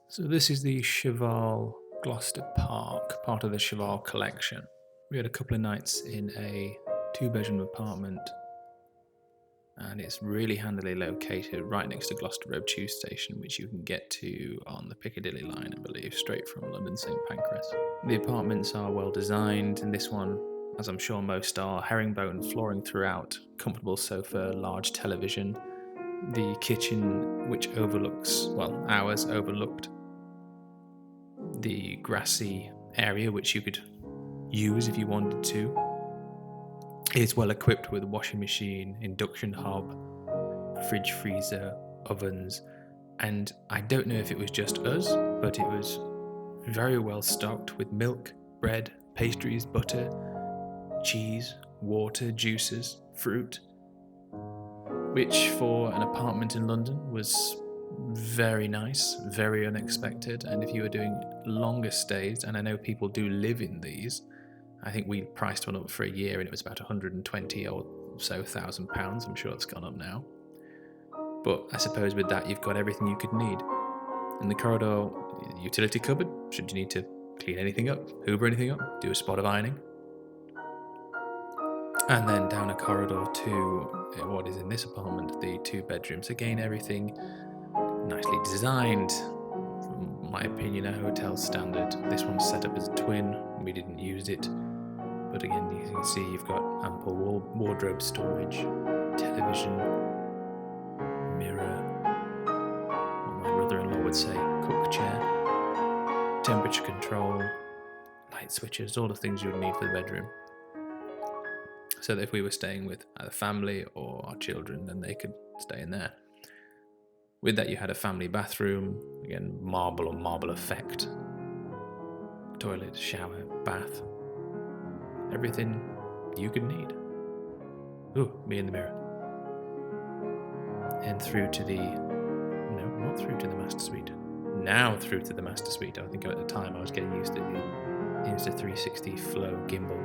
So this is the Cheval Gloucester Park, part of the Cheval collection. We had a couple of nights in a two-bedroom apartment, and it's really handily located right next to Gloucester Road Tube Station, which you can get to on the Piccadilly line, I believe, straight from London St Pancras. The apartments are well designed, and this one, as I'm sure most are, herringbone flooring throughout, comfortable sofa, large television, the kitchen, which overlooks, well, ours overlooked the grassy area, which you could use if you wanted to. It's well equipped with washing machine, induction hob, fridge, freezer, ovens, and I don't know if it was just us, but it was very well stocked with milk, bread, pastries, butter, cheese, water, juices, fruit, which for an apartment in London was very nice, very unexpected. And if you were doing longer stays, and I know people do live in these, I think we priced one up for a year and it was about 120 or so £1,000. I'm sure it's gone up now. But I suppose with that, you've got everything you could need. In the corridor, utility cupboard, should you need to clean anything up, hoover anything up, do a spot of ironing. And then down a corridor to what is in this apartment, the two bedrooms. Again, everything nicely designed. From my opinion, a hotel standard. This one's set up as a twin. We didn't use it. But again, you can see you've got ample wardrobe storage, television, mirror, what my brother-in-law would say, cook chair, temperature control, light switches, all the things you would need for the bedroom. So that if we were staying with either family or our children, then they could stay in there. With that, you had a family bathroom, again, marble on marble effect, toilet, shower, bath, everything you could need. Ooh, me in the mirror. And through to the, no, not through to the master suite. Now through to the master suite. I think at the time I was getting used to the Insta360 Flow gimbal.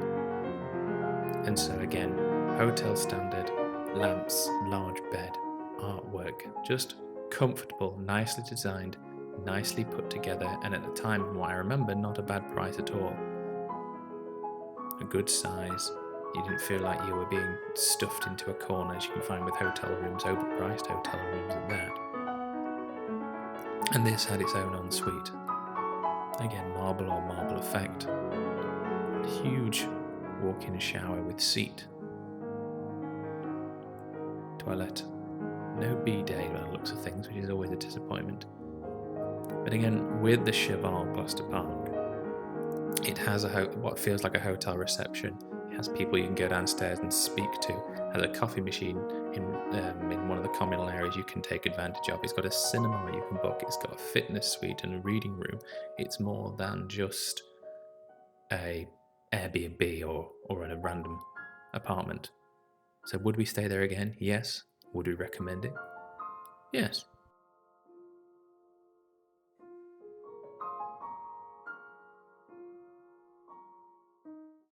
And so again, hotel standard, lamps, large bed, artwork, just comfortable, nicely designed, nicely put together, and at the time, from what I remember, not a bad price at all. A good size. You didn't feel like you were being stuffed into a corner, as you can find with hotel rooms, overpriced hotel rooms at that. And this had its own ensuite. Again, marble on marble effect. Huge walk-in shower with seat. Toilet. No bidet by the looks of things, which is always a disappointment. But again, with the Cheval Gloucester Park, it has what feels like a hotel reception. It has people you can go downstairs and speak to. It has a coffee machine in one of the communal areas you can take advantage of. It's got a cinema you can book. It's got a fitness suite and a reading room. It's more than just a Airbnb or in a random apartment. So would we stay there again? Yes. Would we recommend it? Yes.